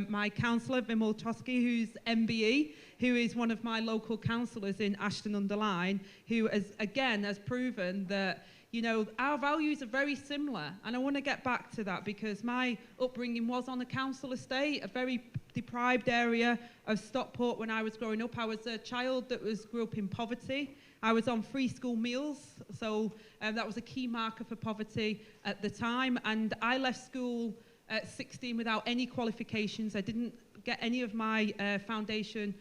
my councillor, Vimal Trotsky, who's MBE, who is one of my local councillors in Ashton-under-Lyne, who has proven that, you know, our values are very similar. And I want to get back to that because my upbringing was on a council estate, a very deprived area of Stockport when I was growing up. I was a child that grew up in poverty. I was on free school meals, so that was a key marker for poverty at the time. And I left school at 16 without any qualifications. I didn't get any of my foundation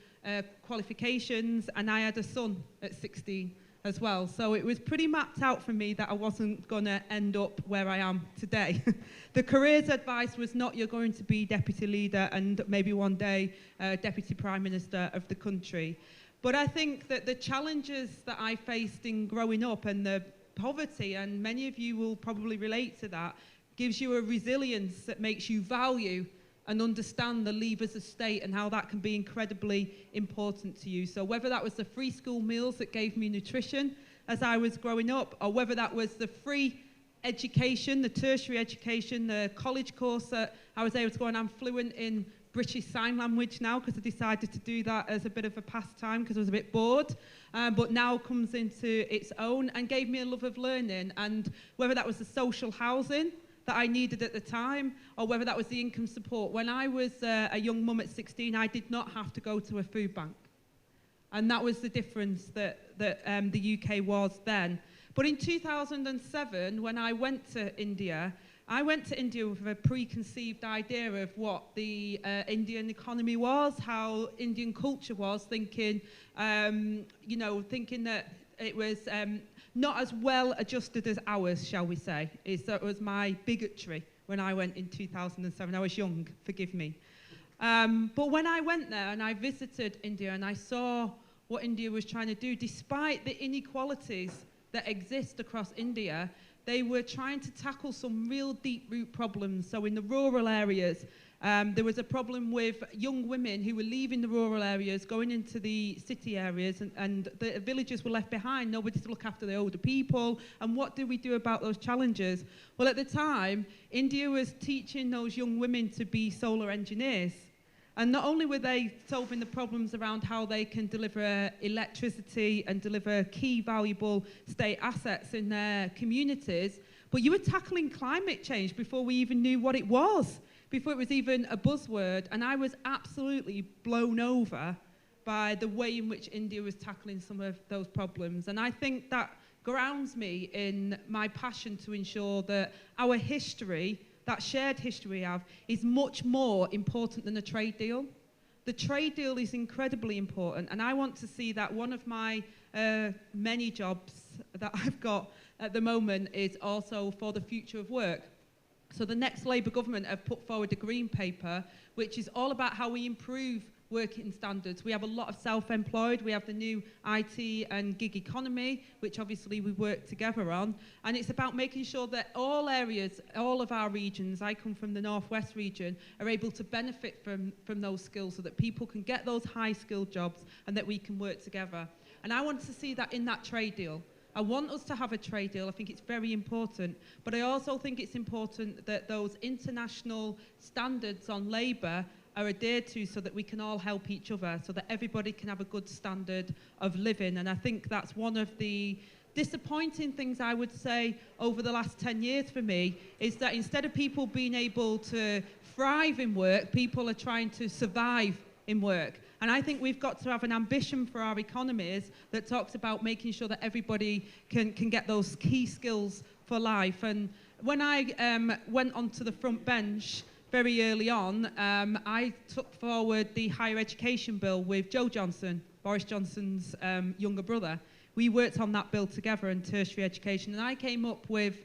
qualifications, and I had a son at 16 as well. So it was pretty mapped out for me that I wasn't going to end up where I am today. The careers advice was not you're going to be deputy leader and maybe one day deputy prime minister of the country. But I think that the challenges that I faced in growing up and the poverty, and many of you will probably relate to that, gives you a resilience that makes you value and understand the levers of state and how that can be incredibly important to you. So whether that was the free school meals that gave me nutrition as I was growing up, or whether that was the free education, the tertiary education, the college course that I was able to go, and I'm fluent in British Sign Language now because I decided to do that as a bit of a pastime because I was a bit bored, but now comes into its own and gave me a love of learning. And whether that was the social housing that I needed at the time, or whether that was the income support. When I was a young mum at 16, I did not have to go to a food bank. And that was the difference that the UK was then. But in 2007, when I went to India with a preconceived idea of what the Indian economy was, how Indian culture was, thinking that it was not as well adjusted as ours, shall we say. That was my bigotry when I went in 2007. I was young, forgive me. But when I went there and I visited India and I saw what India was trying to do, despite the inequalities that exist across India, they were trying to tackle some real deep-root problems. So in the rural areas, there was a problem with young women who were leaving the rural areas, going into the city areas, and the villagers were left behind, nobody to look after the older people. And what did we do about those challenges? Well, at the time, India was teaching those young women to be solar engineers. And not only were they solving the problems around how they can deliver electricity and deliver key valuable state assets in their communities, but you were tackling climate change before we even knew what it was, before it was even a buzzword. And I was absolutely blown over by the way in which India was tackling some of those problems. And I think that grounds me in my passion to ensure that our history, that shared history we have, is much more important than a trade deal. The trade deal is incredibly important, and I want to see that one of my many jobs that I've got at the moment is also for the future of work. So the next Labour government have put forward a green paper, which is all about how we improve working standards. We have a lot of self-employed. We have the new IT and gig economy, which obviously we work together on. And it's about making sure that all areas, all of our regions, I come from the Northwest region, are able to benefit from those skills so that people can get those high-skilled jobs and that we can work together. And I want to see that in that trade deal. I want us to have a trade deal. I think it's very important. But I also think it's important that those international standards on labour are adhered to so that we can all help each other, so that everybody can have a good standard of living. And I think that's one of the disappointing things I would say over the last 10 years for me, is that instead of people being able to thrive in work, people are trying to survive in work. And I think we've got to have an ambition for our economies that talks about making sure that everybody can get those key skills for life. And when I went onto the front bench very early on, I took forward the higher education bill with Joe Johnson, Boris Johnson's younger brother. We worked on that bill together in tertiary education, and I came up with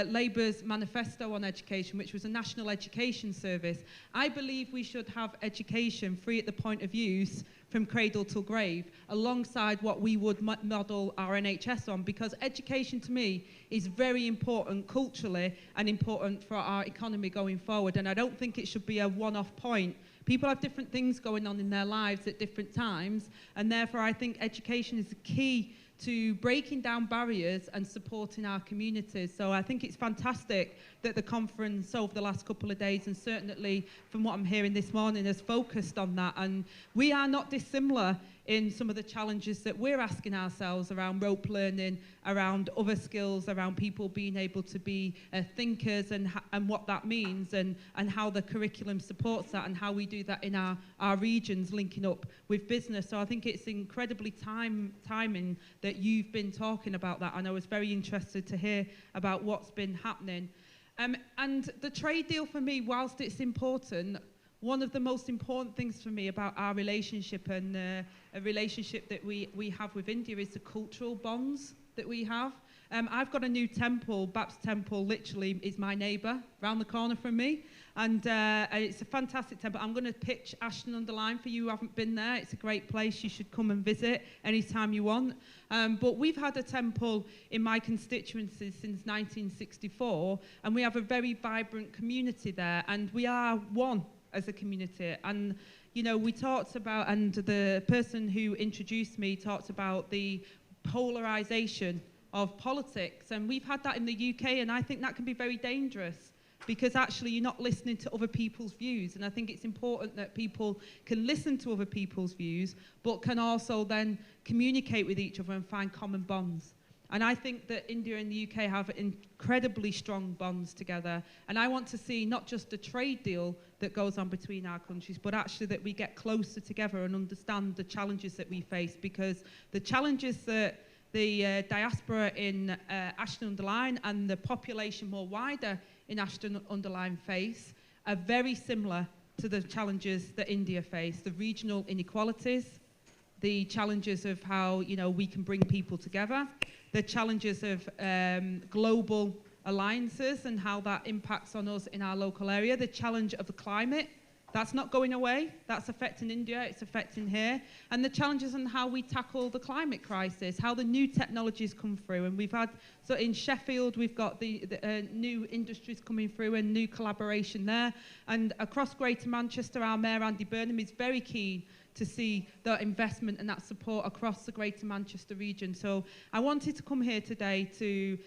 Labour's manifesto on education, which was a national education service. I believe we should have education free at the point of use from cradle to grave, alongside what we would model our NHS on, because education to me is very important culturally and important for our economy going forward. And I don't think it should be a one-off point. People have different things going on in their lives at different times, and therefore I think education is the key to breaking down barriers and supporting our communities. So I think it's fantastic that the conference over the last couple of days, and certainly from what I'm hearing this morning, has focused on that. And we are not dissimilar in some of the challenges that we're asking ourselves around rope learning, around other skills, around people being able to be thinkers, and what that means, and how the curriculum supports that, and how we do that in our regions, linking up with business. So I think it's incredibly timing that you've been talking about that, and I was very interested to hear about what's been happening. And the trade deal for me, whilst it's important, one of the most important things for me about our relationship, and a relationship that we have with India, is the cultural bonds that we have. I've got a new temple, Baptist Temple, literally is my neighbour, round the corner from me. And it's a fantastic temple. I'm going to pitch Ashton-under-Lyne for you who haven't been there. It's a great place. You should come and visit anytime you want. But we've had a temple in my constituency since 1964, and we have a very vibrant community there, and we are one as a community. And you know, we talked about, and the person who introduced me talked about the polarization of politics, and we've had that in the UK, and I think that can be very dangerous, because actually you're not listening to other people's views. And I think it's important that people can listen to other people's views, but can also then communicate with each other and find common bonds. And I think that India and the UK have incredibly strong bonds together. And I want to see not just a trade deal that goes on between our countries, but actually that we get closer together and understand the challenges that we face, because the challenges that the diaspora in Ashton-under-Lyne and the population more wider in Ashton-under-Lyne face are very similar to the challenges that India face: the regional inequalities, the challenges of how, you know, we can bring people together, the challenges of global alliances and how that impacts on us in our local area, the challenge of the climate. That's not going away. That's affecting India. It's affecting here. And the challenges on how we tackle the climate crisis, how the new technologies come through. And we've had, so in Sheffield, we've got the new industries coming through and new collaboration there. And across Greater Manchester, our Mayor, Andy Burnham, is very keen to see that investment and that support across the Greater Manchester region. So I wanted to come here today to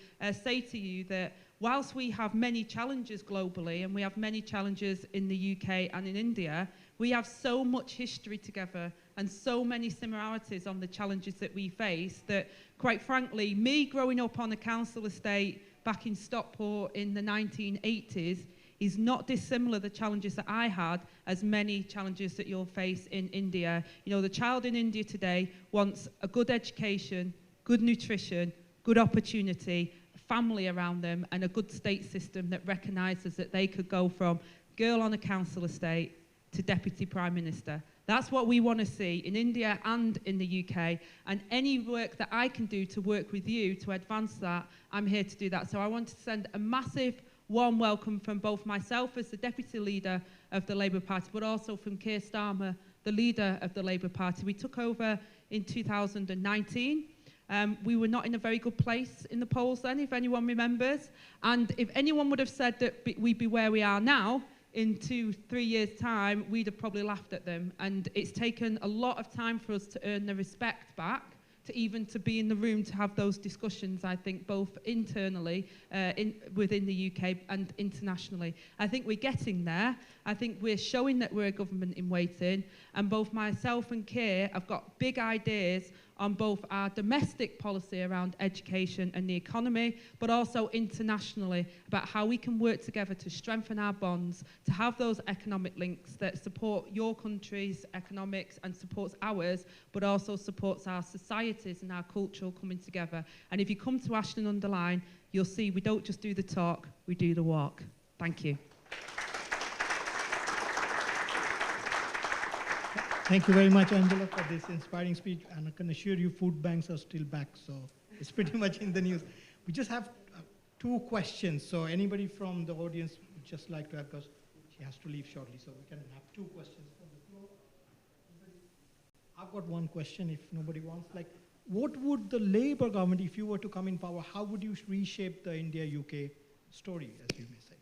say to you that whilst we have many challenges globally, and we have many challenges in the UK and in India, we have so much history together and so many similarities on the challenges that we face that, quite frankly, me growing up on a council estate back in Stockport in the 1980s is not dissimilar the challenges that I had as many challenges that you'll face in India. You know, the child in India today wants a good education, good nutrition, good opportunity, family around them, and a good state system that recognises that they could go from girl on a council estate to deputy prime minister. That's what we want to see in India and in the UK, and any work that I can do to work with you to advance that, I'm here to do that. So I want to send a massive warm welcome from both myself as the deputy leader of the Labour Party, but also from Keir Starmer, the leader of the Labour Party. We took over in 2019. We were not in a very good place in the polls then, if anyone remembers. And if anyone would have said that we'd be where we are now in 2-3 years' time, we'd have probably laughed at them. And it's taken a lot of time for us to earn the respect back, to be in the room to have those discussions, I think, both internally within the UK and internationally. I think we're getting there. I think we're showing that we're a government in waiting, and both myself and Keir have got big ideas on both our domestic policy around education and the economy, but also internationally about how we can work together to strengthen our bonds, to have those economic links that support your country's economics and supports ours, but also supports our societies and our culture coming together. And if you come to Ashton-under-Lyne, you'll see we don't just do the talk, we do the walk. Thank you. Thank you very much, Angela, for this inspiring speech. And I can assure you food banks are still back, so it's pretty much in the news. We just have 2 questions. So anybody from the audience would just like to have, because she has to leave shortly, so we can have 2 questions from the floor. I've got one question if nobody wants. Like, what would the Labour government, if you were to come in power, how would you reshape the India-UK story, as you may say?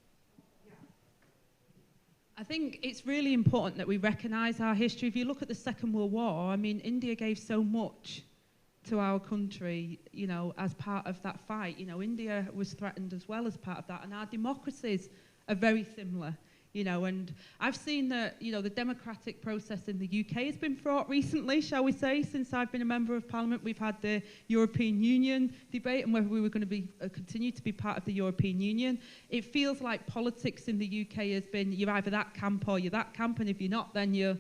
I think it's really important that we recognise our history. If you look at the Second World War, I mean, India gave so much to our country, you know, as part of that fight. You know, India was threatened as well as part of that, and our democracies are very similar. You know, and I've seen that, you know, the democratic process in the UK has been fraught recently, shall we say, since I've been a member of Parliament. We've had the European Union debate and whether we were going to be continue to be part of the European Union. It feels like politics in the UK has been, you're either that camp or you're that camp, and if you're not, then you're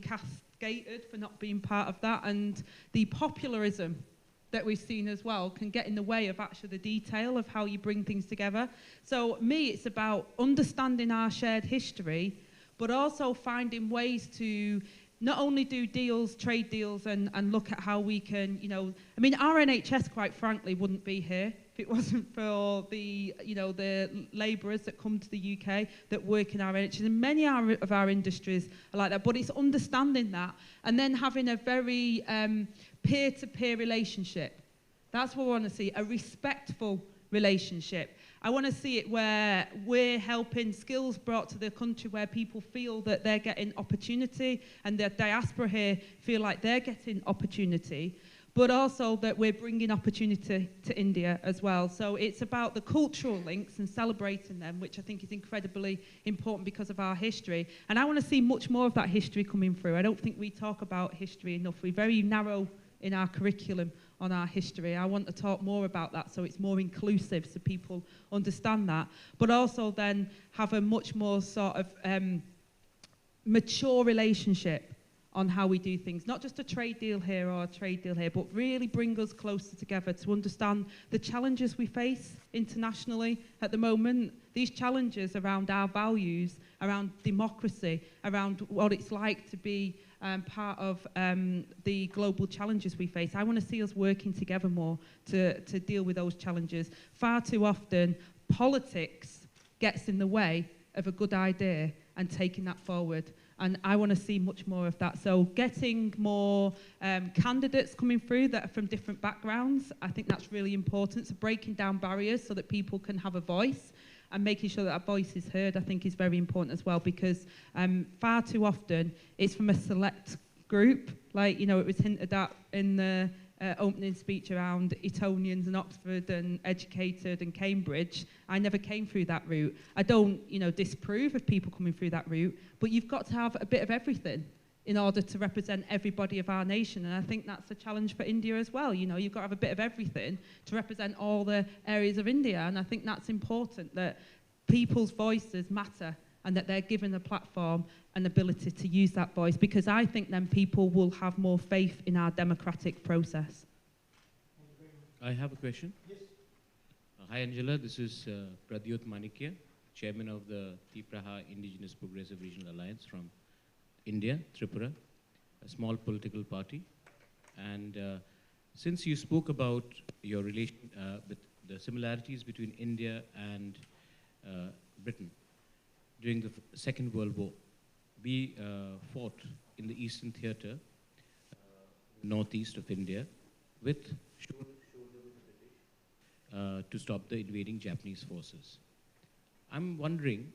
castigated for not being part of that. And the popularism that we've seen as well can get in the way of actually the detail of how you bring things together. So me, it's about understanding our shared history, but also finding ways to not only do deals, trade deals, and look at how we can, you know, I mean, our NHS, quite frankly, wouldn't be here if it wasn't for the, you know, the labourers that come to the UK that work in our NHS. And many of our industries are like that, but it's understanding that and then having a very peer-to-peer relationship. That's what I want to see, a respectful relationship. I want to see it where we're helping skills brought to the country where people feel that they're getting opportunity and the diaspora here feel like they're getting opportunity, but also that we're bringing opportunity to India as well. So it's about the cultural links and celebrating them, which I think is incredibly important because of our history. And I want to see much more of that history coming through. I don't think we talk about history enough. We're very narrow in our curriculum on our history. I want to talk more about that so it's more inclusive so people understand that, but also then have a much more sort of mature relationship on how we do things. Not just a trade deal here or a trade deal here, but really bring us closer together to understand the challenges we face internationally at the moment. These challenges around our values, around democracy, around what it's like to be part of the global challenges we face. I want to see us working together more to deal with those challenges. Far too often, politics gets in the way of a good idea and taking that forward. And I want to see much more of that. So getting more candidates coming through that are from different backgrounds, I think that's really important. So breaking down barriers so that people can have a voice and making sure that our voice is heard, I think is very important as well, because far too often it's from a select group. Like, you know, it was hinted at in the opening speech around Etonians and Oxford and educated and Cambridge. I never came through that route. I don't, you know, disapprove of people coming through that route, but you've got to have a bit of everything in order to represent everybody of our nation. And I think that's a challenge for India as well. You know, you've got to have a bit of everything to represent all the areas of India. And I think that's important, that people's voices matter and that they're given a platform and ability to use that voice, because I think then people will have more faith in our democratic process. I have a question. Yes. Hi, Angela. This is Pradyot Manikya, Chairman of the Tipraha Indigenous Progressive Regional Alliance from India, Tripura, a small political party. And since you spoke about your relation with the similarities between India and Britain during the Second World War, we fought in the Eastern Theatre, northeast of India, with shoulder with the British to stop the invading Japanese forces. I'm wondering,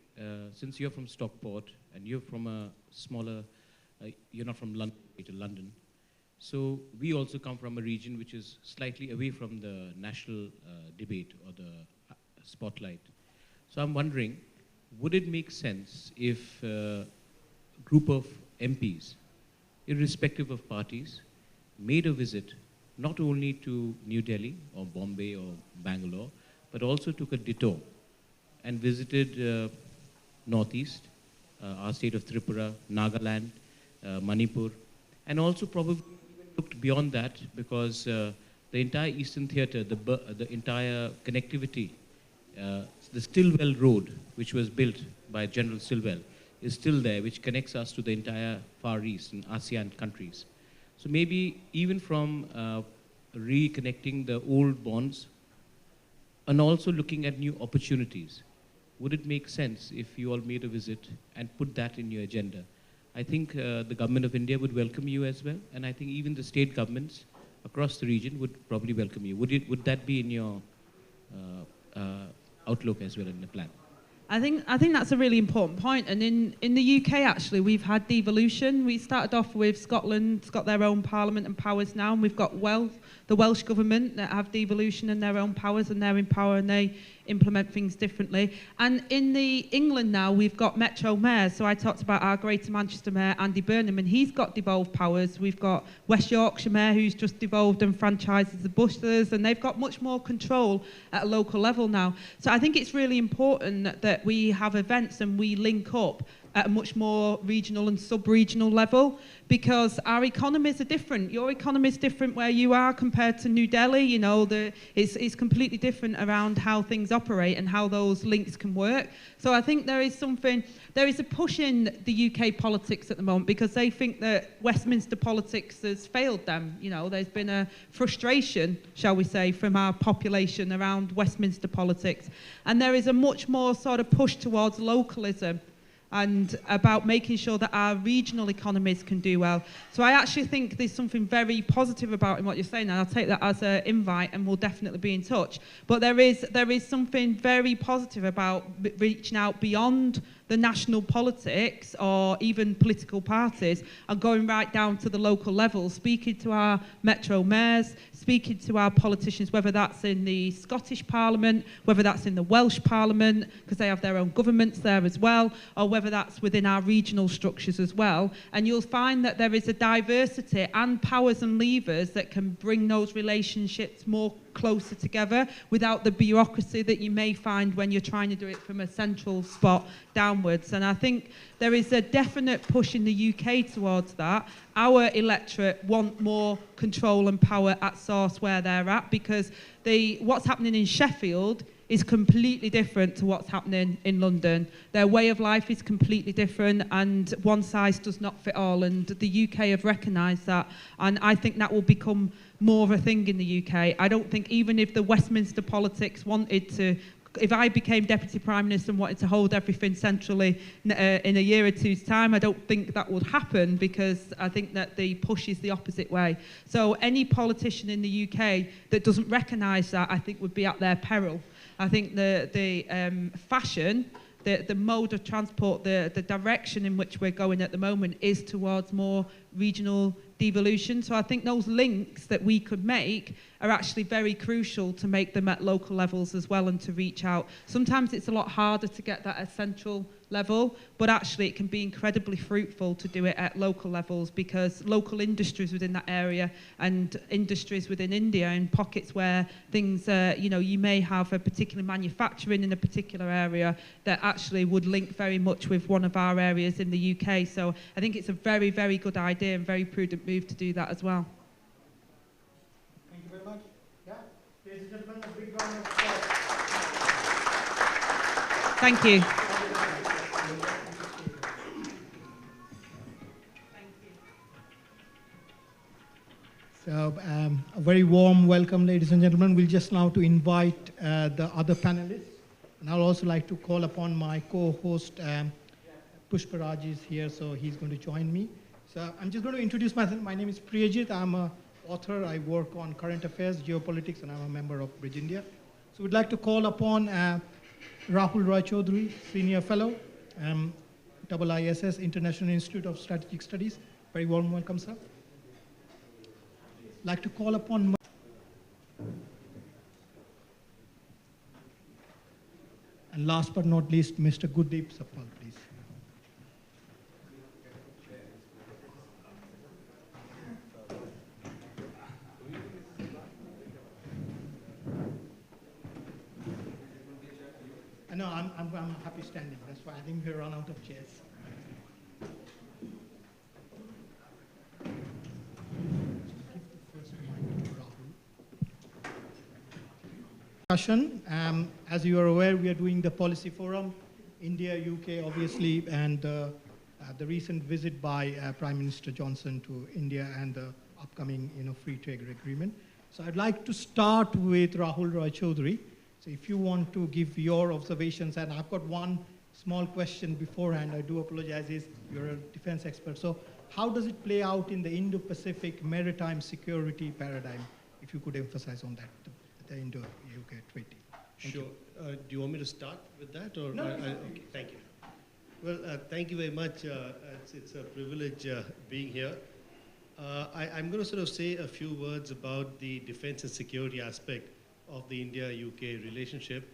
since you're from Stockport and you're from a smaller, you're not from London, to London, so we also come from a region which is slightly away from the national debate or the spotlight. So I'm wondering, would it make sense if a group of MPs, irrespective of parties, made a visit not only to New Delhi or Bombay or Bangalore, but also took a detour and visited Northeast, our state of Tripura, Nagaland, Manipur, and also probably looked beyond that, because the entire Eastern Theatre, the entire connectivity, the Stilwell Road, which was built by General Stilwell, is still there, which connects us to the entire Far East and ASEAN countries. So maybe even from reconnecting the old bonds and also looking at new opportunities, would it make sense if you all made a visit and put that in your agenda? I think the government of India would welcome you as well, and I think even the state governments across the region would probably welcome you. Would that be in your outlook as well in the plan? I think that's a really important point. And in the UK, actually, we've had devolution. We started off with Scotland's got their own parliament and powers now, and we've got the Welsh government that have devolution and their own powers, and they're in power and they implement things differently. And in the England now, we've got metro mayors. So I talked about our Greater Manchester Mayor, Andy Burnham, and he's got devolved powers. We've got West Yorkshire Mayor, who's just devolved and franchises the buses, and they've got much more control at a local level now. So I think it's really important that we have events and we link up at a much more regional and sub-regional level, because our economies are different. Your economy is different where you are compared to New Delhi. You know, it's completely different around how things operate and how those links can work. So I think there is a push in the UK politics at the moment because they think that Westminster politics has failed them. You know, there's been a frustration, shall we say, from our population around Westminster politics. And there is a much more sort of push towards localism and about making sure that our regional economies can do well. So I actually think there's something very positive about in what you're saying, and I'll take that as an invite and we'll definitely be in touch. But there is something very positive about reaching out beyond the national politics or even political parties and going right down to the local level, speaking to our metro mayors, speaking to our politicians, whether that's in the Scottish Parliament, whether that's in the Welsh Parliament, because they have their own governments there as well, or whether that's within our regional structures as well. And you'll find that there is a diversity and powers and levers that can bring those relationships more closer together without the bureaucracy that you may find when you're trying to do it from a central spot downwards. And I think there is a definite push in the UK towards that. Our electorate want more control and power at source where they're at, because what's happening in Sheffield is completely different to what's happening in London. Their way of life is completely different, and one size does not fit all, and the UK have recognised that, and I think that will become more of a thing in the UK. I don't think even if the Westminster politics wanted to, if I became Deputy Prime Minister and wanted to hold everything centrally in a year or two's time, I don't think that would happen, because I think that the push is the opposite way. So any politician in the UK that doesn't recognise that, I think would be at their peril. I think the fashion, the mode of transport, the direction in which we're going at the moment is towards more regional devolution. So I think those links that we could make are actually very crucial to make them at local levels as well and to reach out. Sometimes it's a lot harder to get that at central level, but actually it can be incredibly fruitful to do it at local levels, because local industries within that area and industries within India in pockets where things, you may have a particular manufacturing in a particular area that actually would link very much with one of our areas in the UK. So I think it's a very, very good idea and very prudent move to do that as well. Thank you very much. Yeah, ladies and gentlemen, a big round of applause. Thank you. So a very warm welcome, ladies and gentlemen. We'll just now to invite the other panelists. And I'll also like to call upon my co-host, Pushparaj is here, so he's going to join me. So I'm just going to introduce myself. My name is Priyajit. I'm an author. I work on current affairs, geopolitics, and I'm a member of Bridge India. So we'd like to call upon Rahul Roy Chaudhary, Senior Fellow, IISS, International Institute of Strategic Studies. Very warm welcome, sir. Like to call upon and last but not least, Mr. Gurdeep Sappal, please. No, I'm happy standing. That's why I think we run out of chairs. As you are aware, we are doing the policy forum, India, UK, obviously, and the recent visit by Prime Minister Johnson to India and the upcoming, free trade agreement. So I'd like to start with Rahul Roy Chaudhary. So if you want to give your observations, and I've got one small question beforehand, I do apologize, is you're a defense expert. So how does it play out in the Indo-Pacific maritime security paradigm? If you could emphasize on that, the Indo-UK treaty. Thank Sure. you. Do you want me to start with that? Or No. okay, thank you. Well, thank you very much. It's a privilege being here. I'm going to sort of say a few words about the defense and security aspect of the India-UK relationship.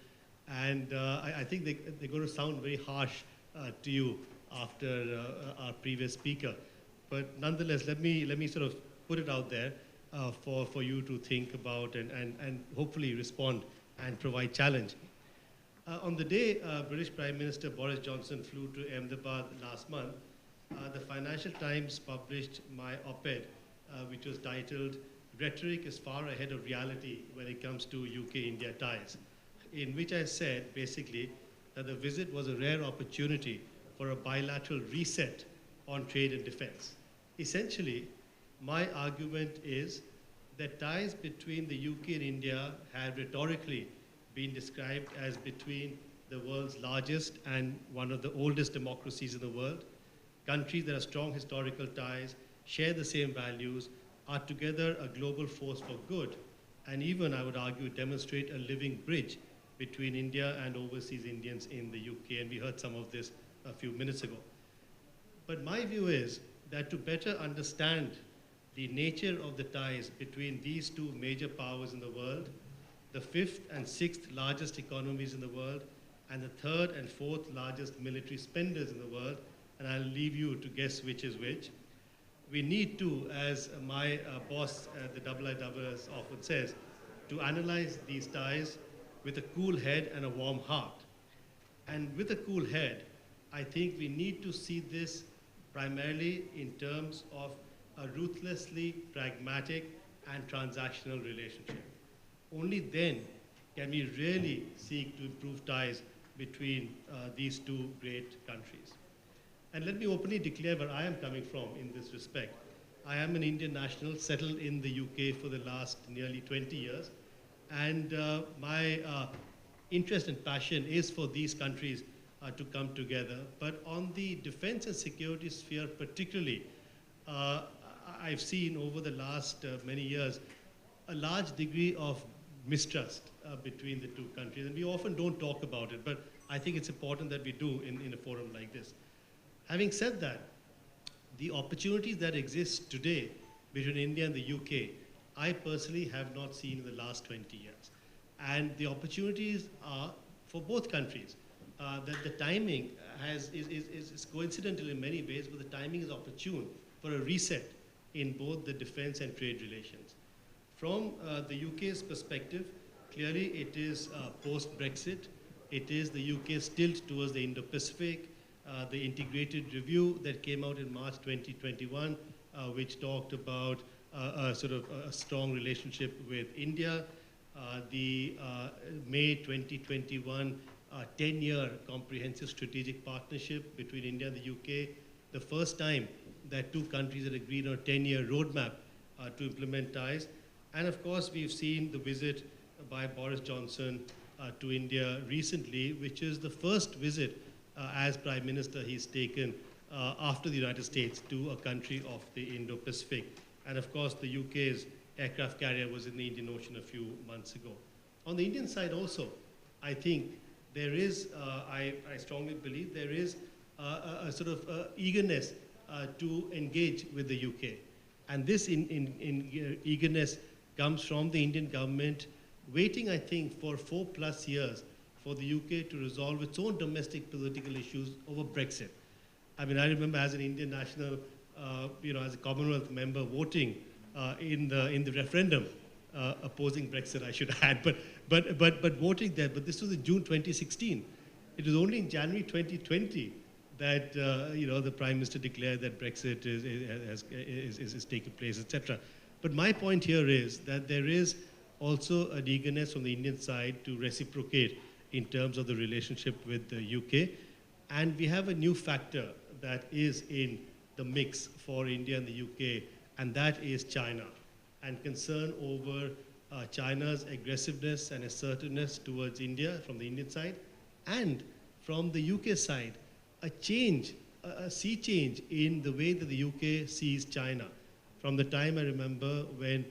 And I think they're going to sound very harsh to you after our previous speaker. But nonetheless, let me sort of put it out there for you to think about and hopefully respond and provide challenge. On the day British Prime Minister Boris Johnson flew to Ahmedabad last month, the Financial Times published my op-ed, which was titled, "Rhetoric is far ahead of reality when it comes to UK-India ties," in which I said, basically, that the visit was a rare opportunity for a bilateral reset on trade and defense. Essentially, my argument is that ties between the UK and India have rhetorically been described as between the world's largest and one of the oldest democracies in the world. Countries that have strong historical ties, share the same values, are together a global force for good, and even, I would argue, demonstrate a living bridge between India and overseas Indians in the UK, and we heard some of this a few minutes ago. But my view is that to better understand the nature of the ties between these two major powers in the world, the fifth and sixth largest economies in the world, and the third and fourth largest military spenders in the world, and I'll leave you to guess which is which, we need to, as my boss at the IISS often says, to analyze these ties with a cool head and a warm heart. And with a cool head, I think we need to see this primarily in terms of a ruthlessly pragmatic and transactional relationship. Only then can we really seek to improve ties between these two great countries. And let me openly declare where I am coming from in this respect. I am an Indian national settled in the UK for the last nearly 20 years. And my interest and passion is for these countries to come together. But on the defense and security sphere particularly, I've seen over the last many years a large degree of mistrust between the two countries. And we often don't talk about it, but I think it's important that we do in a forum like this. Having said that, the opportunities that exist today between India and the UK, I personally have not seen in the last 20 years. And the opportunities are for both countries. That the timing is coincidental in many ways, but the timing is opportune for a reset in both the defense and trade relations. From the UK's perspective, clearly it is post-Brexit. It is the UK's tilt towards the Indo-Pacific, the integrated review that came out in March 2021, which talked about sort of a strong relationship with India, the May 2021 10-year comprehensive strategic partnership between India and the UK, the first time that two countries had agreed on a 10-year roadmap to implement ties. And of course, we've seen the visit by Boris Johnson to India recently, which is the first visit as Prime Minister he's taken after the United States to a country of the Indo-Pacific. And of course, the UK's aircraft carrier was in the Indian Ocean a few months ago. On the Indian side also, I think there is, I strongly believe, there is a sort of eagerness to engage with the UK. And this eagerness comes from the Indian government waiting, I think, for 4+ years for the UK to resolve its own domestic political issues over Brexit. I mean, I remember as an Indian national, as a Commonwealth member voting in the referendum opposing Brexit, I should add, but voting there. But this was in June 2016. It was only in January 2020 that the Prime Minister declared that Brexit is taking place, etc. But my point here is that there is also an eagerness from the Indian side to reciprocate in terms of the relationship with the UK. And we have a new factor that is in the mix for India and the UK, and that is China, and concern over China's aggressiveness and assertiveness towards India from the Indian side, and from the UK side, a change, a sea change in the way that the UK sees China. From the time I remember when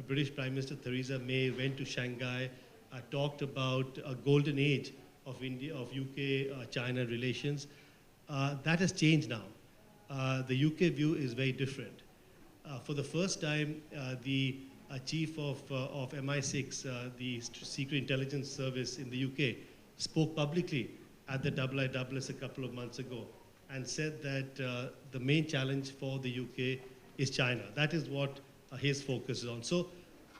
British Prime Minister Theresa May went to Shanghai, talked about a golden age of India, of UK-China relations, that has changed now. The UK view is very different. For the first time, the chief of MI6, the Secret Intelligence Service in the UK, spoke publicly at the IISS a couple of months ago and said that the main challenge for the UK is China. That is what his focus is on. So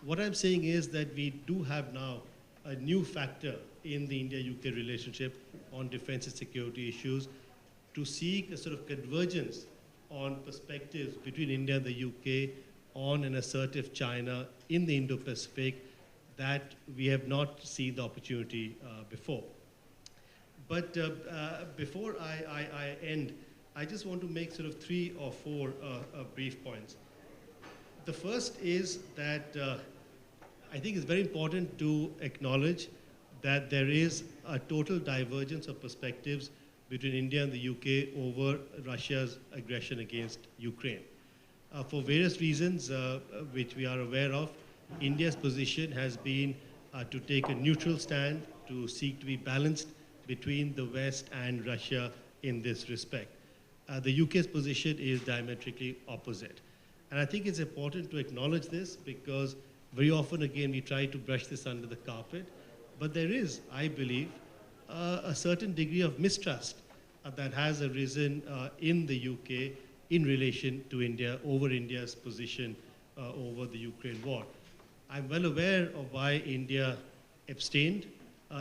what I'm saying is that we do have now a new factor in the India-UK relationship on defense and security issues to seek a sort of convergence on perspectives between India and the UK on an assertive China in the Indo-Pacific that we have not seen the opportunity before. But before I end, I just want to make sort of 3 or 4 brief points. The first is that I think it's very important to acknowledge that there is a total divergence of perspectives between India and the UK over Russia's aggression against Ukraine. For various reasons, which we are aware of, India's position has been to take a neutral stand, to seek to be balanced between the West and Russia in this respect. The UK's position is diametrically opposite. And I think it's important to acknowledge this because very often, again, we try to brush this under the carpet. But there is, I believe, a certain degree of mistrust that has arisen in the UK in relation to India over India's position over the Ukraine war. I'm well aware of why India abstained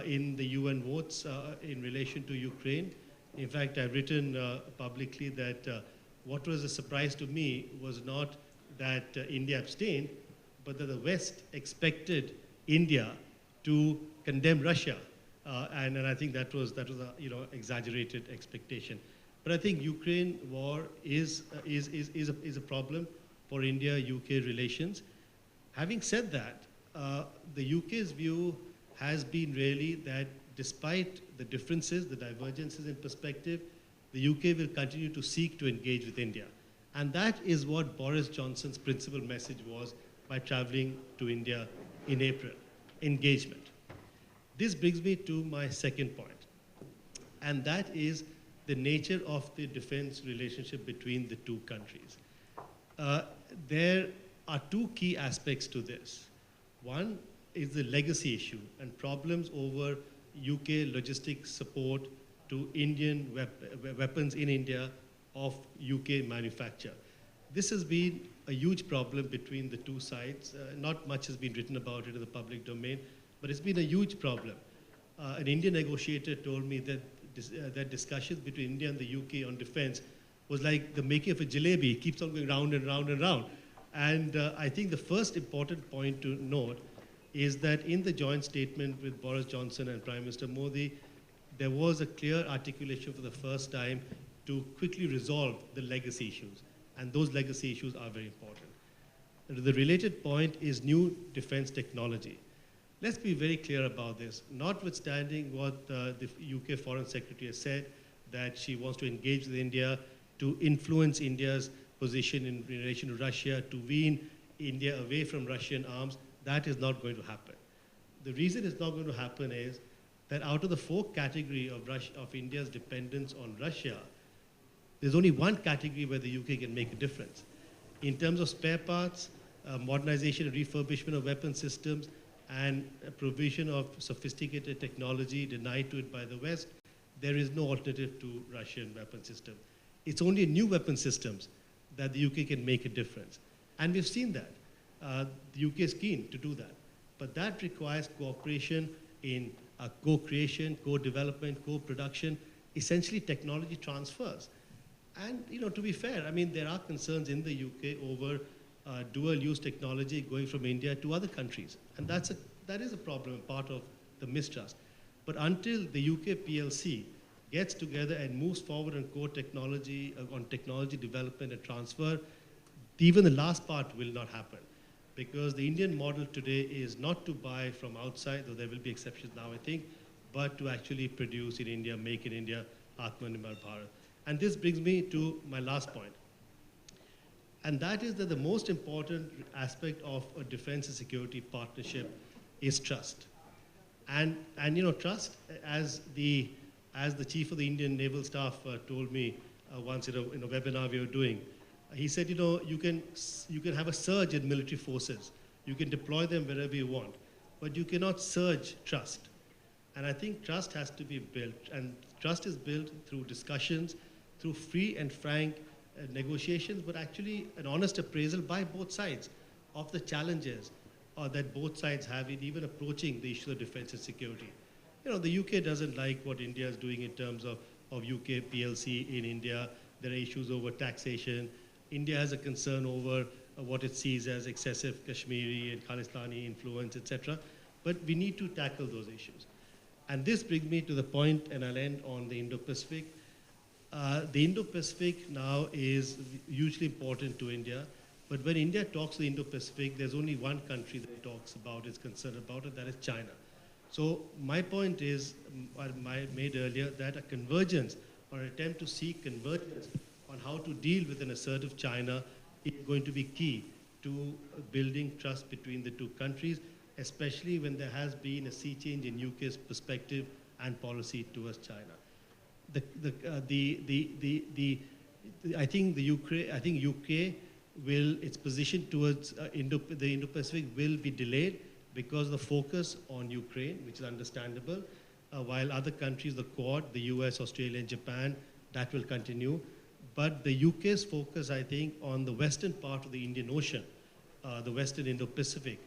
in the UN votes in relation to Ukraine. In fact, I've written publicly that what was a surprise to me was not that India abstained, but that the West expected India to condemn Russia. And I think that was a exaggerated expectation. But I think Ukraine war is a problem for India-UK relations. Having said that, the UK's view has been really that despite the differences, the divergences in perspective, the UK will continue to seek to engage with India. And that is what Boris Johnson's principal message was by traveling to India in April, engagement. This brings me to my second point, and that is the nature of the defense relationship between the two countries. There are 2 key aspects to this. One is the legacy issue and problems over UK logistics support to Indian weapons in India of UK manufacture. This has been a huge problem between the two sides. Not much has been written about it in the public domain, but it's been a huge problem. An Indian negotiator told me that that discussions between India and the UK on defense was like the making of a jalebi. It keeps on going round and round and round. And I think the first important point to note is that in the joint statement with Boris Johnson and Prime Minister Modi, there was a clear articulation for the first time to quickly resolve the legacy issues. And those legacy issues are very important. The related point is new defense technology. Let's be very clear about this. Notwithstanding what the UK Foreign Secretary has said, that she wants to engage with India to influence India's position in relation to Russia, to wean India away from Russian arms, that is not going to happen. The reason it's not going to happen is that out of the 4 categories of India's dependence on Russia, there's only 1 category where the UK can make a difference. In terms of spare parts, modernization and refurbishment of weapon systems, and provision of sophisticated technology denied to it by the West, there is no alternative to Russian weapon systems. It's only new weapon systems that the UK can make a difference. And we've seen that. The UK is keen to do that. But that requires cooperation in co-creation, co-development, co-production, essentially technology transfers. And to be fair, I mean, there are concerns in the UK over dual-use technology going from India to other countries. And that is a problem, part of the mistrust. But until the UK PLC gets together and moves forward on core technology, on technology development and transfer, even the last part will not happen. Because the Indian model today is not to buy from outside, though there will be exceptions now, I think, but to actually produce in India, make in India, Atmanirbhar Bharat. And this brings me to my last point. And that is that the most important aspect of a defense and security partnership is trust. And you know, trust, as the chief of the Indian Naval Staff told me once in a webinar we were doing, he said, you know, you can have a surge in military forces. You can deploy them wherever you want, but you cannot surge trust. And I think trust has to be built, and trust is built through discussions, through free and frank negotiations, but actually an honest appraisal by both sides of the challenges that both sides have in even approaching the issue of defense and security. You know, the UK doesn't like what India is doing in terms of UK PLC in India. There are issues over taxation. India has a concern over what it sees as excessive Kashmiri and Khalistani influence, etc. But we need to tackle those issues. And this brings me to the point, and I'll end on the Indo-Pacific. The Indo-Pacific now is hugely important to India, but when India talks to the Indo-Pacific, there's only one country that it talks about, is concerned about, and that is China. So my point is, I made earlier, that a convergence or an attempt to seek convergence on how to deal with an assertive China is going to be key to building trust between the two countries, especially when there has been a sea change in UK's perspective and policy towards China. I think UK will, its position towards the Indo-Pacific will be delayed because of the focus on Ukraine, which is understandable, while other countries, the Quad, the US, Australia, and Japan, that will continue. But the UK's focus, I think, on the western part of the Indian Ocean, the western Indo-Pacific,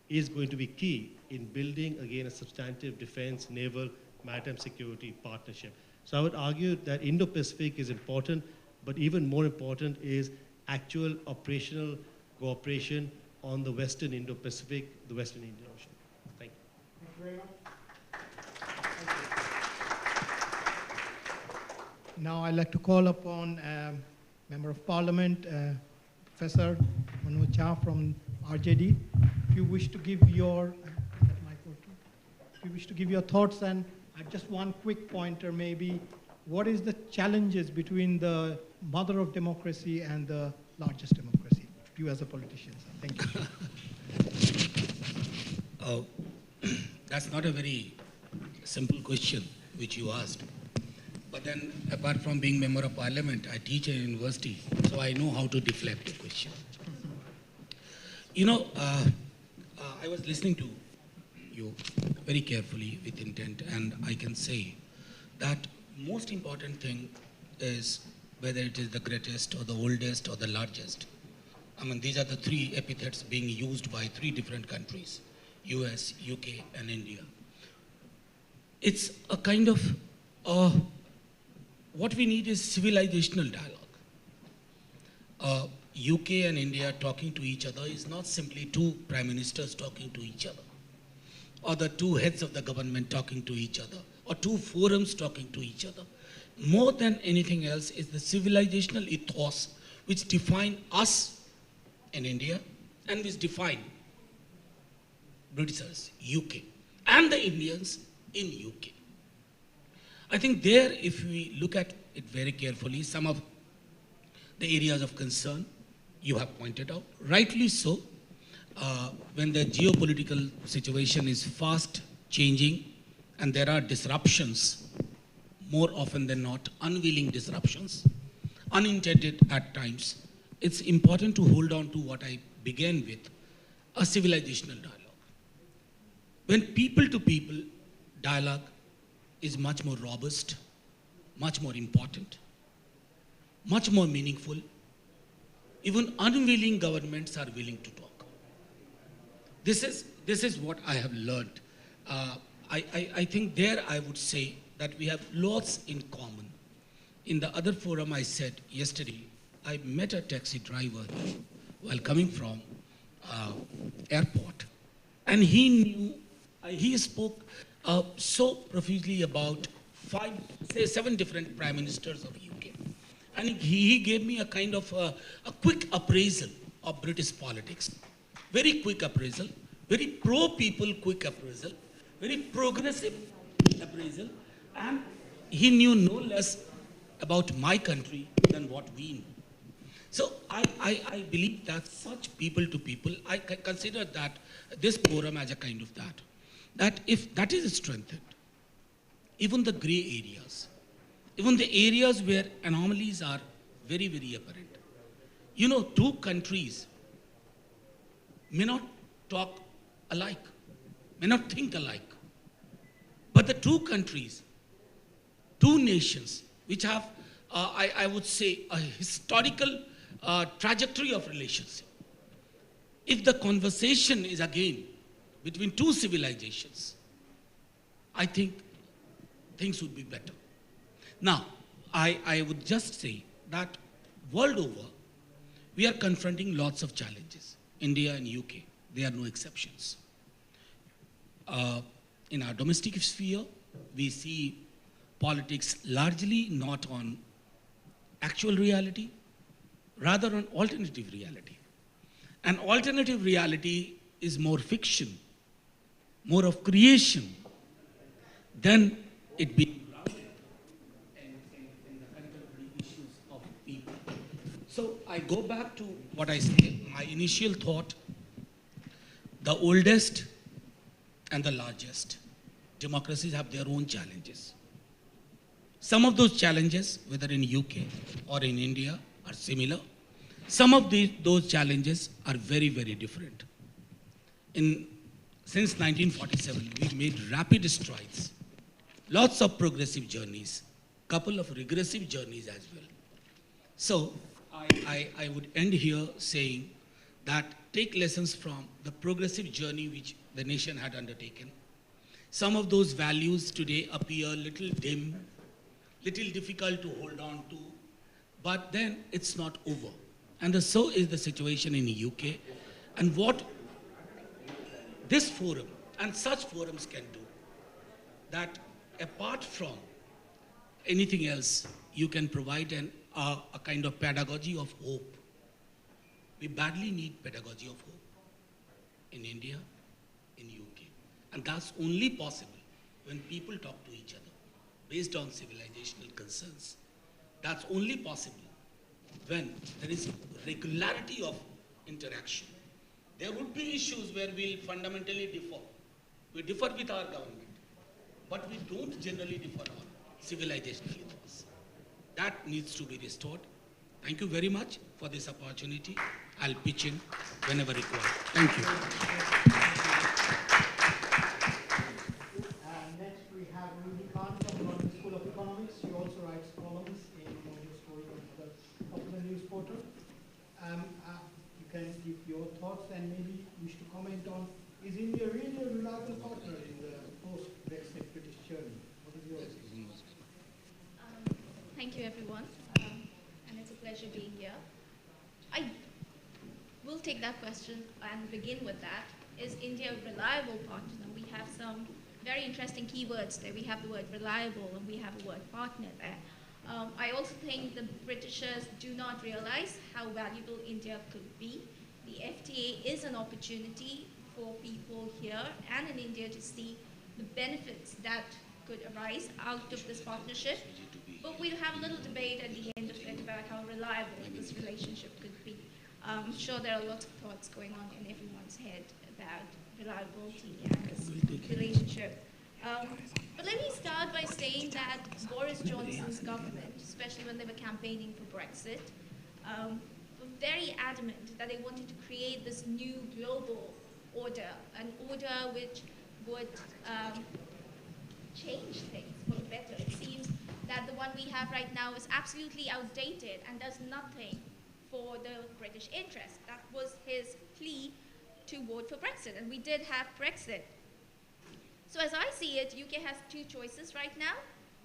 is going to be key in building, again, a substantive defense, naval, maritime security partnership. So I would argue that Indo-Pacific is important, but even more important is actual operational cooperation on the western Indo-Pacific, the western Indian Ocean. Thank you. Thank you very much. Now I'd like to call upon Member of Parliament, Professor Manoj Jha from RJD. If you wish to give your, thoughts, and just one quick pointer maybe, what is the challenges between the mother of democracy and the largest democracy? You as a politician, sir. Thank you. That's not a very simple question which you asked. But then, apart from being member of parliament, I teach in a university, so I know how to deflect the question. You know, I was listening to you very carefully with intent, and I can say that most important thing is whether it is the greatest or the oldest or the largest. I mean, these are the three epithets being used by three different countries, US, UK, and India. It's a kind of, what we need is civilizational dialogue. UK and India talking to each other is not simply two prime ministers talking to each other, or the two heads of the government talking to each other, or two forums talking to each other. More than anything else is the civilizational ethos which define us in India and which define Britishers, UK, and the Indians in UK. I think there, if we look at it very carefully, some of the areas of concern you have pointed out, rightly so, when the geopolitical situation is fast changing and there are disruptions, more often than not, unwilling disruptions, unintended at times, it's important to hold on to what I began with, a civilizational dialogue. When people-to-people dialogue is much more robust, much more important, much more meaningful, even unwilling governments are willing to talk. This is what I have learned. I think there I would say that we have lots in common. In the other forum I said yesterday, I met a taxi driver while coming from airport, and he knew, he spoke so profusely about 7 different prime ministers of UK. And he gave me a kind of a quick appraisal of British politics. Very quick appraisal, very pro-people quick appraisal, very progressive appraisal, and he knew no less about my country than what we know. So I believe that such people to people, I consider that this forum as a kind of that. That if that is strengthened, even the gray areas, even the areas where anomalies are very, very apparent. You know, two countries may not talk alike, may not think alike, but the two countries, two nations, which have, I would say, a historical trajectory of relationship. If the conversation is again between two civilizations, I think things would be better. Now, I would just say that world over, we are confronting lots of challenges. India and UK, they are no exceptions. In our domestic sphere, we see politics largely not on actual reality, rather on alternative reality. And alternative reality is more fiction, more of creation than it being grounded in the contemporary issues of people. So I go back to what I say, my initial thought, the oldest and the largest democracies have their own challenges. Some of those challenges, whether in UK or in India, are similar. Some of those challenges are very, very different. Since 1947, we've made rapid strides, lots of progressive journeys, couple of regressive journeys as well. So I would end here saying that take lessons from the progressive journey which the nation had undertaken. Some of those values today appear little dim, little difficult to hold on to, but then it's not over. And so is the situation in the UK. And what this forum and such forums can do, that apart from anything else, you can provide a kind of pedagogy of hope. We badly need pedagogy of hope in India, in UK. And that's only possible when people talk to each other based on civilizational concerns. That's only possible when there is regularity of interaction. There would be issues where we'll fundamentally differ. We differ with our government, but we don't generally differ on civilizational ethos. That needs to be restored. Thank you very much for this opportunity. I'll pitch in whenever required. Thank you. Next we have Ruby Khan from London School of Economics. She also writes columns in Mojo Story and other popular news portals. You can give your thoughts and maybe wish to comment on, is India really a reliable partner in the post-Brexit British journey? What is your opinion? Thank you, everyone, and it's a pleasure being here. I will take that question and begin with that. Is India a reliable partner? We have some very interesting keywords there. We have the word reliable and we have the word partner there. I also think the Britishers do not realize how valuable India could be. The FTA is an opportunity for people here and in India to see the benefits that could arise out of this partnership. But we'll have a little debate at the end of it about how reliable this relationship could be. I'm sure there are lots of thoughts going on in everyone's head about reliability and this relationship. But let me start by saying that Boris Johnson's government, especially when they were campaigning for Brexit, were very adamant that they wanted to create this new global order, an order which would change things for the better. It seems that the one we have right now is absolutely outdated and does nothing for the British interest. That was his plea to vote for Brexit, and we did have Brexit. So as I see it, UK has two choices right now.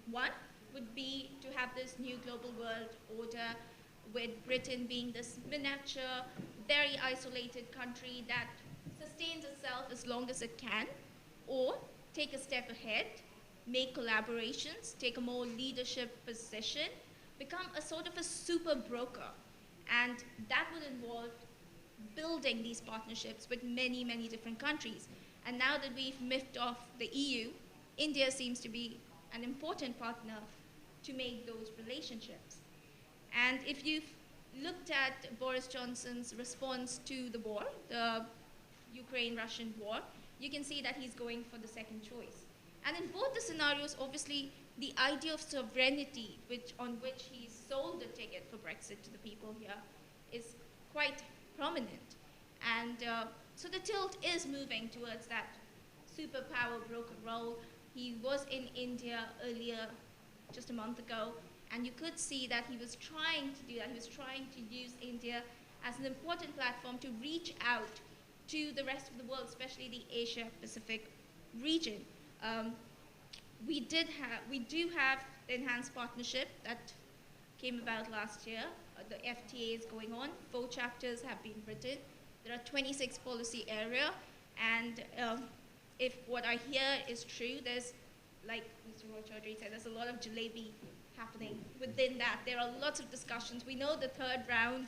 One would be to have this new global world order with Britain being this miniature, very isolated country that sustains itself as long as it can, or take a step ahead, make collaborations, take a more leadership position, become a sort of a super broker. And that would involve building these partnerships with many, many different countries. And now that we've miffed off the EU, India seems to be an important partner to make those relationships. And if you've looked at Boris Johnson's response to the war, the Ukraine-Russian war, you can see that he's going for the second choice. And in both the scenarios, obviously, the idea of sovereignty, on which he sold the ticket for Brexit to the people here, is quite prominent. And so the tilt is moving towards that superpower broker role. He was in India earlier, just a month ago, and you could see that he was trying to do that. He was trying to use India as an important platform to reach out to the rest of the world, especially the Asia-Pacific region. We do have the enhanced partnership that came about last year. The FTA is going on. 4 chapters have been written. There are 26 policy area, and if what I hear is true, there's, like Mr. Roy Chaudhary said, there's a lot of jalebi happening within that. There are lots of discussions. We know the third round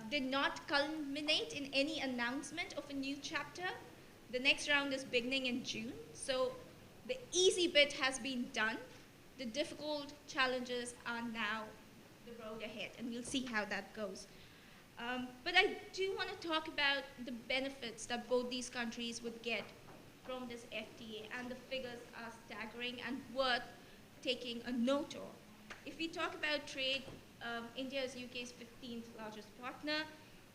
did not culminate in any announcement of a new chapter. The next round is beginning in June. So the easy bit has been done. The difficult challenges are now the road ahead, and we'll see how that goes. But I do want to talk about the benefits that both these countries would get from this FTA, and the figures are staggering and worth taking a note of. If we talk about trade, India is UK's 15th largest partner,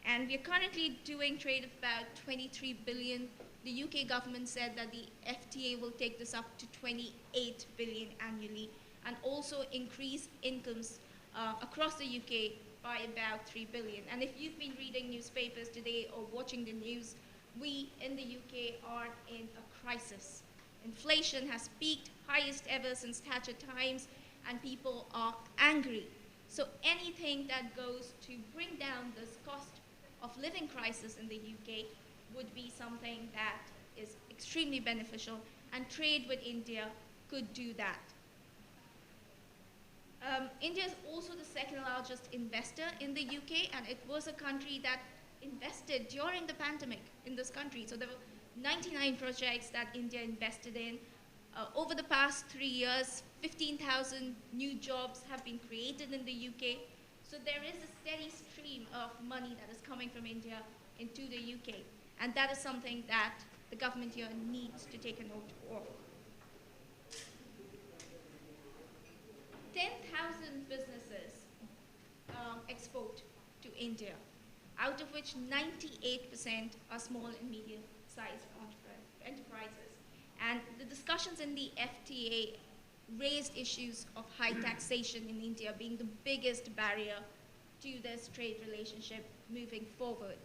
and we are currently doing trade of about 23 billion. The UK government said that the FTA will take this up to 28 billion annually, and also increase incomes across the UK by about 3 billion. And if you've been reading newspapers today or watching the news, we in the UK are in a crisis. Inflation has peaked, highest ever since Thatcher times, and people are angry. So anything that goes to bring down this cost of living crisis in the UK would be something that is extremely beneficial, and trade with India could do that. India is also the second largest investor in the UK, and it was a country that invested during the pandemic in this country. So there were 99 projects that India invested in. Over the past 3 years, 15,000 new jobs have been created in the UK. So there is a steady stream of money that is coming from India into the UK. And that is something that the government here needs to take a note of. 10,000 businesses export to India, out of which 98% are small and medium-sized enterprises. And the discussions in the FTA raised issues of high taxation in India being the biggest barrier to this trade relationship moving forward.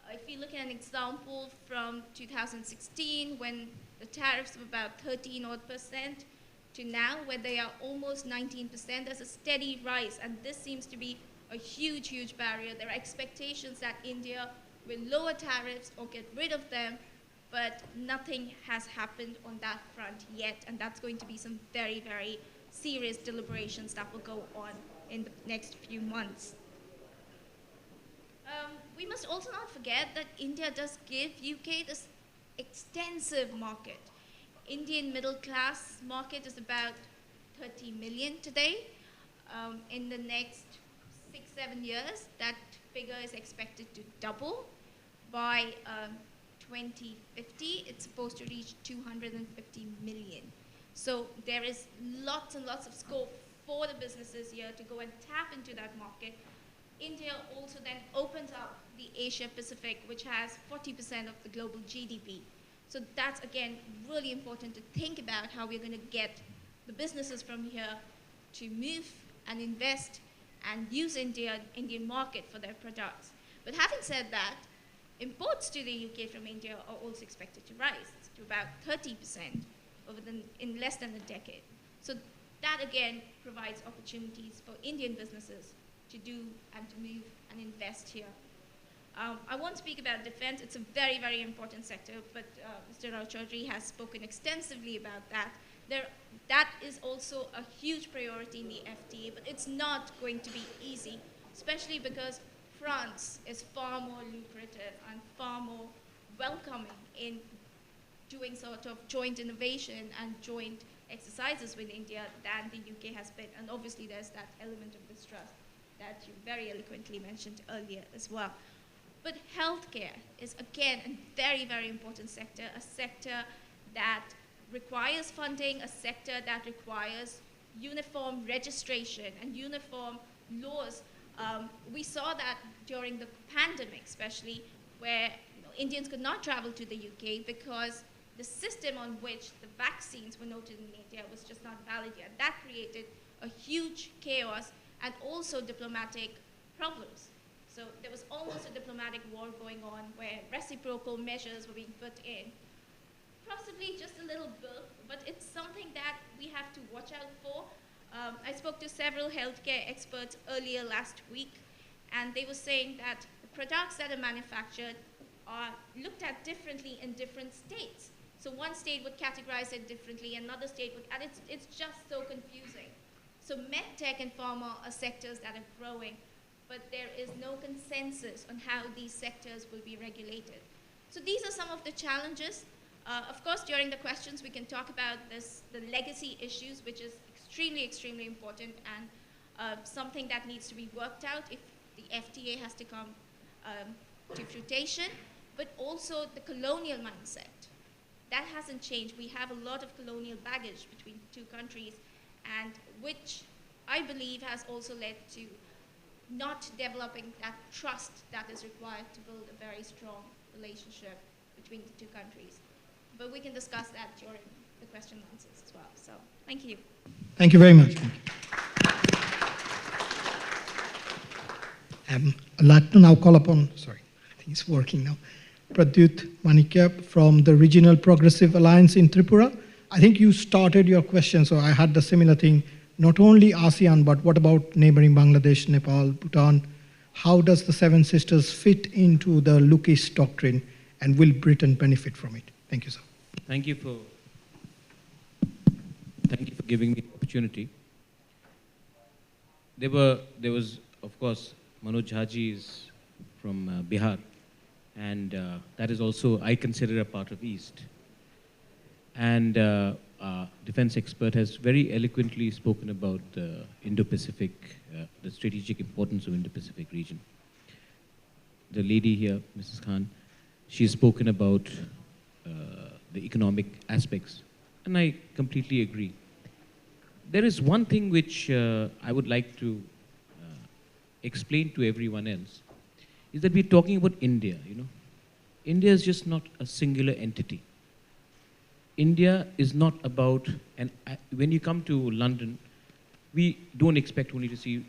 If you look at an example from 2016, when the tariffs were about 13% to now, where they are almost 19%, there's a steady rise, and this seems to be a huge, huge barrier. There are expectations that India will lower tariffs or get rid of them, but nothing has happened on that front yet, and that's going to be some very, very serious deliberations that will go on in the next few months. We must also not forget that India does give UK this extensive market. Indian middle class market is about 30 million today. In the next 6-7 years, that figure is expected to double. By 2050, it's supposed to reach 250 million. So there is lots and lots of scope for the businesses here to go and tap into that market. India also then opens up the Asia Pacific, which has 40% of the global GDP. So that's, again, really important to think about how we're going to get the businesses from here to move and invest and use Indian market for their products. But having said that, imports to the UK from India are also expected to rise to about 30% in less than a decade. So that, again, provides opportunities for Indian businesses to do and to move and invest here. I won't speak about defense. It's a very, very important sector, but Mr. Rao Chaudhary has spoken extensively about that. That is also a huge priority in the FTA, but it's not going to be easy, especially because France is far more lucrative and far more welcoming in doing sort of joint innovation and joint exercises with India than the UK has been. And obviously there's that element of distrust that you very eloquently mentioned earlier as well. But healthcare is, again, a very, very important sector, a sector that requires funding, a sector that requires uniform registration and uniform laws. We saw that during the pandemic, especially, where Indians could not travel to the UK because the system on which the vaccines were noted in India was just not valid yet. That created a huge chaos and also diplomatic problems. So there was almost a diplomatic war going on where reciprocal measures were being put in. Possibly just a little bit, but it's something that we have to watch out for. I spoke to several healthcare experts earlier last week, and they were saying that the products that are manufactured are looked at differently in different states. So one state would categorize it differently, another state would, and it's just so confusing. So medtech and pharma are sectors that are growing, but there is no consensus on how these sectors will be regulated. So these are some of the challenges. Of course, during the questions, we can talk about the legacy issues, which is extremely, extremely important and something that needs to be worked out if the FTA has to come to fruition, but also the colonial mindset. That hasn't changed. We have a lot of colonial baggage between the two countries, and which I believe has also led to not developing that trust that is required to build a very strong relationship between the two countries. But we can discuss that during the question and answers as well. So thank you. Thank you very much. I'd like to now call upon, sorry, I think it's working now, Pradyut Manikya from the Regional Progressive Alliance in Tripura. I think you started your question, so I had the similar thing. Not only ASEAN, but what about neighboring Bangladesh, Nepal, Bhutan? How does the Seven Sisters fit into the Lukish doctrine, and will Britain benefit from it? Thank you, sir. Thank you for giving me the opportunity. There was, of course, Manoj Haji is from Bihar, and that is also, I consider, a part of East. And defense expert has very eloquently spoken about the Indo-Pacific, the strategic importance of Indo-Pacific region. The lady here, Mrs. Khan, she's spoken about the economic aspects, and I completely agree. There is one thing which I would like to explain to everyone else, is that we're talking about India, you know. India is just not a singular entity. India is not about, and when you come to London, we don't expect only to see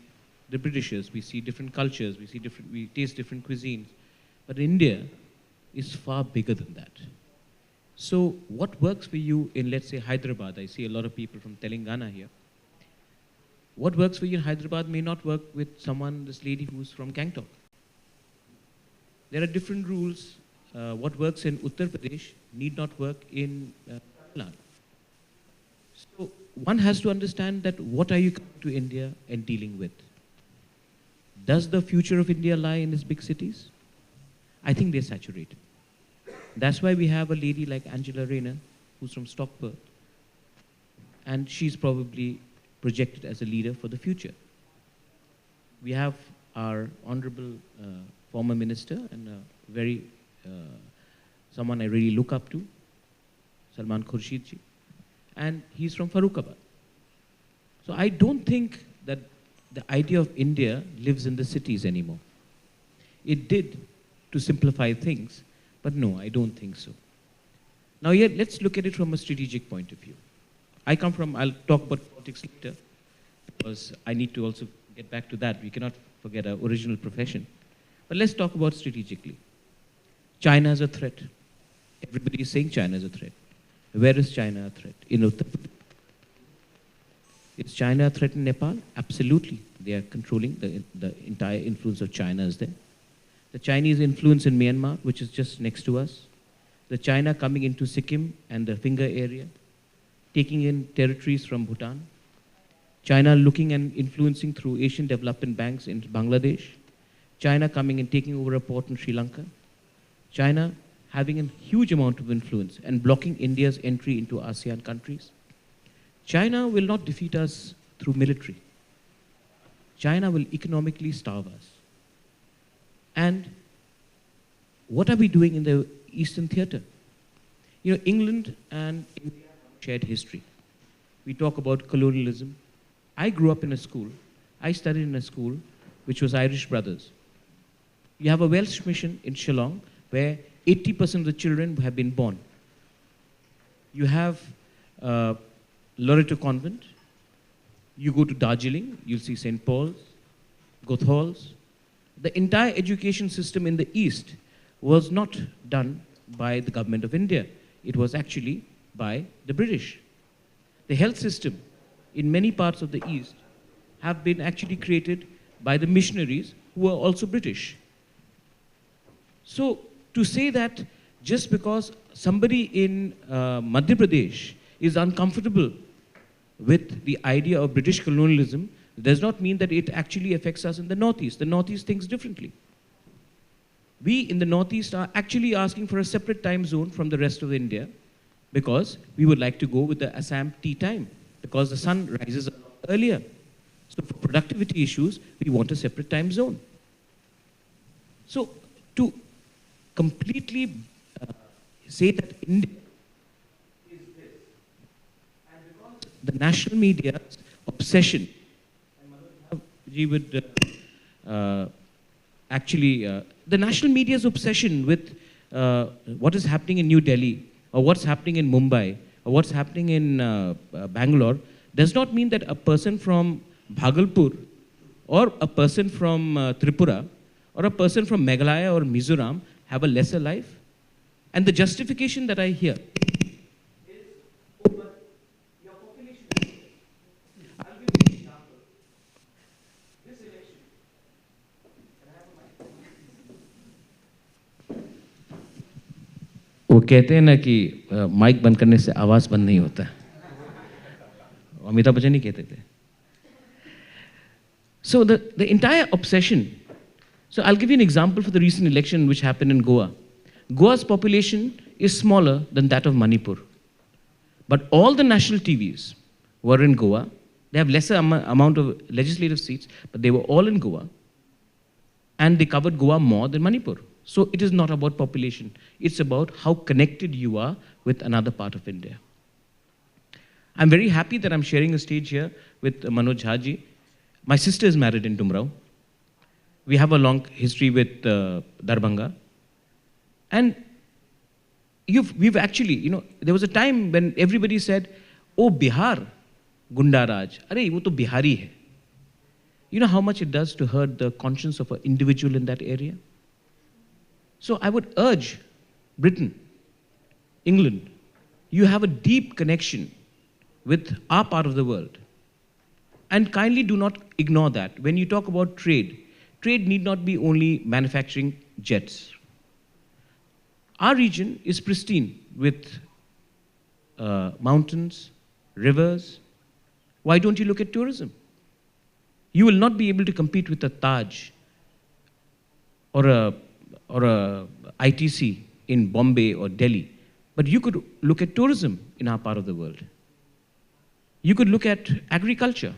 the Britishers. We see different cultures, we taste different cuisines. But India is far bigger than that. So what works for you in, let's say, Hyderabad, I see a lot of people from Telangana here. What works for you in Hyderabad may not work with someone, this lady who's from Gangtok. There are different rules. What works in Uttar Pradesh need not work in Tamil Nadu. So one has to understand that what are you coming to India and dealing with? Does the future of India lie in its big cities? I think they're saturated. That's why we have a lady like Angela Rayner, who's from Stockport, and she's probably projected as a leader for the future. We have our honorable former minister and very someone I really look up to, Salman Khurshid ji, and he's from Farrukhabad. So I don't think that the idea of India lives in the cities anymore. It did to simplify things, but no, I don't think so. Now here, let's look at it from a strategic point of view. I'll talk about politics later, because I need to also get back to that. We cannot forget our original profession. But let's talk about strategically. China is a threat. Everybody is saying China is a threat. Where is China a threat? In Uttar Pradesh. Is China a threat in Nepal? Absolutely. They are controlling the entire influence of China is there. The Chinese influence in Myanmar, which is just next to us. The China coming into Sikkim and the Finger area, taking in territories from Bhutan. China looking and influencing through Asian development banks in Bangladesh. China coming and taking over a port in Sri Lanka. China having a huge amount of influence and blocking India's entry into ASEAN countries. China will not defeat us through military. China will economically starve us. And what are we doing in the Eastern theater? You know, England and India have shared history. We talk about colonialism. I grew up in a school, I studied in a school which was Irish Brothers. You have a Welsh mission in Shillong where 80% of the children have been born. You have Loreto Convent. You go to Darjeeling, you'll see St. Paul's, Gothals. The entire education system in the East was not done by the government of India. It was actually by the British. The health system in many parts of the East have been actually created by the missionaries who were also British. So to say that just because somebody in Madhya Pradesh is uncomfortable with the idea of British colonialism does not mean that it actually affects us in the Northeast. The Northeast thinks differently. We in the Northeast are actually asking for a separate time zone from the rest of India because we would like to go with the Assam tea time because the sun rises earlier. So for productivity issues, we want a separate time zone. So to completely say that India is this, and because the national media's obsession, and Manoj would the national media's obsession with what is happening in New Delhi, or what's happening in Mumbai, or what's happening in Bangalore, does not mean that a person from Bhagalpur, or a person from Tripura, or a person from Meghalaya or Mizoram have a lesser life. And the justification that I hear is, oh, but your population is less. I'll give you an example. This election, can I have a mic? वो कहते हैं ना कि mic बंद करने से आवाज़ बंद नहीं होता. अमिताभ बच्चन ही कहते थे. So the entire obsession. So I'll give you an example for the recent election which happened in Goa. Goa's population is smaller than that of Manipur. But all the national TVs were in Goa. They have lesser amount of legislative seats, but they were all in Goa. And they covered Goa more than Manipur. So it is not about population. It's about how connected you are with another part of India. I'm very happy that I'm sharing a stage here with Manoj Jha. My sister is married in Dumrao. We have a long history with Darbhanga. And we've actually, you know, there was a time when everybody said, oh, Bihar, Gunda Raj, arey, wo to Bihari hai. You know how much it does to hurt the conscience of an individual in that area? So I would urge Britain, England, you have a deep connection with our part of the world. And kindly do not ignore that. When you talk about trade, trade need not be only manufacturing jets. Our region is pristine with mountains, rivers. Why don't you look at tourism? You will not be able to compete with a Taj or a ITC in Bombay or Delhi. But you could look at tourism in our part of the world. You could look at agriculture.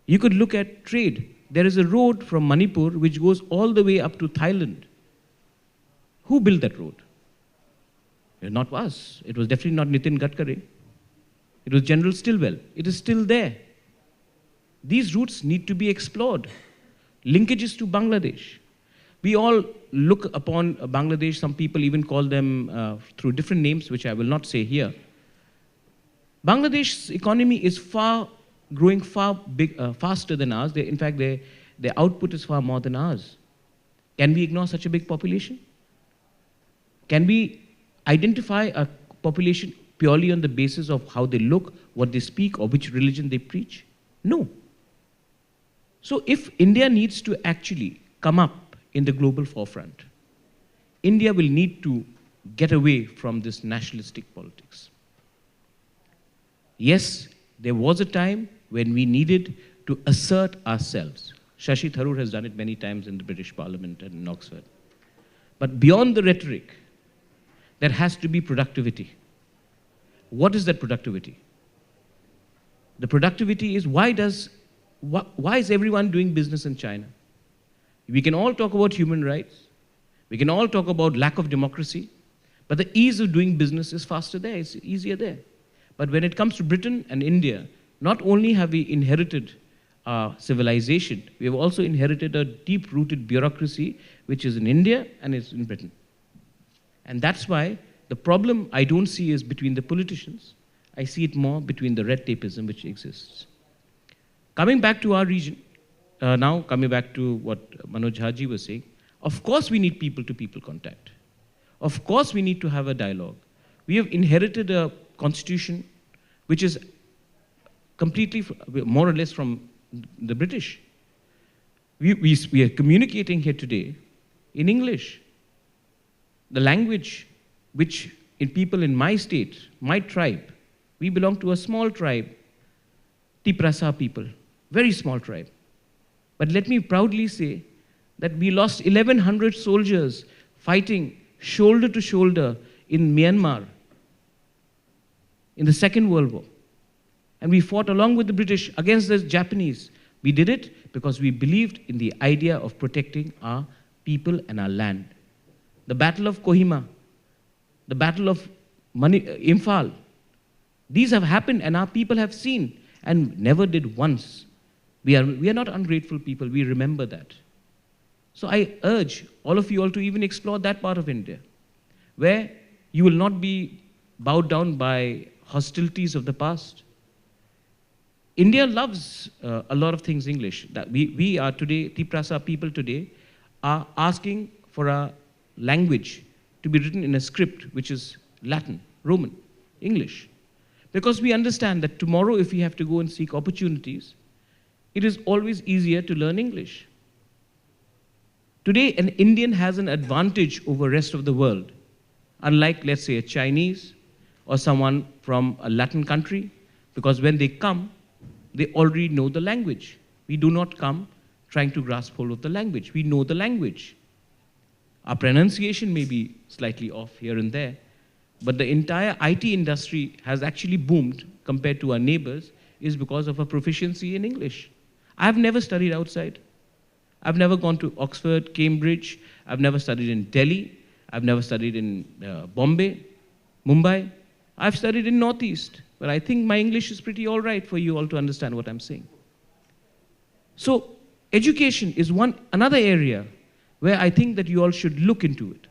You could look at trade. There is a road from Manipur which goes all the way up to Thailand. Who built that road? Not us. It was definitely not Nitin Gadkari. It was General Stilwell. It is still there. These routes need to be explored. Linkages to Bangladesh. We all look upon Bangladesh, some people even call them through different names, which I will not say here. Bangladesh's economy is growing faster than ours. In fact, their output is far more than ours. Can we ignore such a big population? Can we identify a population purely on the basis of how they look, what they speak, or which religion they preach? No. So if India needs to actually come up in the global forefront, India will need to get away from this nationalistic politics. Yes, there was a time when we needed to assert ourselves. Shashi Tharoor has done it many times in the British Parliament and in Oxford. But beyond the rhetoric, there has to be productivity. What is that productivity? The productivity is why is everyone doing business in China? We can all talk about human rights. We can all talk about lack of democracy. But the ease of doing business is faster there. It's easier there. But when it comes to Britain and India, not only have we inherited our civilization, we have also inherited a deep-rooted bureaucracy, which is in India and is in Britain. And that's why the problem I don't see is between the politicians. I see it more between the red tapeism which exists. Coming back to our region, now coming back to what Manoj Haji was saying, of course we need people-to-people contact. Of course we need to have a dialogue. We have inherited a constitution which is completely, more or less, from the British. We are communicating here today in English. The language which in people in my state, my tribe, we belong to a small tribe, Tiprasa people, very small tribe. But let me proudly say that we lost 1,100 soldiers fighting shoulder to shoulder in Myanmar in the Second World War. And we fought along with the British against the Japanese. We did it because we believed in the idea of protecting our people and our land. The Battle of Kohima, the Battle of Imphal, these have happened and our people have seen and never did once. We are not ungrateful people, we remember that. So I urge all of you all to even explore that part of India, where you will not be bowed down by hostilities of the past. India loves a lot of things English. That we are today, Tiprasa people today, are asking for a language to be written in a script which is Latin, Roman, English. Because we understand that tomorrow if we have to go and seek opportunities, it is always easier to learn English. Today, an Indian has an advantage over the rest of the world, unlike, let's say, a Chinese or someone from a Latin country, because when they come, they already know the language. We do not come trying to grasp hold of the language. We know the language. Our pronunciation may be slightly off here and there, but the entire IT industry has actually boomed compared to our neighbors is because of a proficiency in English. I've never studied outside. I've never gone to Oxford, Cambridge. I've never studied in Delhi. I've never studied in Bombay, Mumbai. I've studied in Northeast, but I think my English is pretty all right for you all to understand what I'm saying. So education is another area where I think that you all should look into it.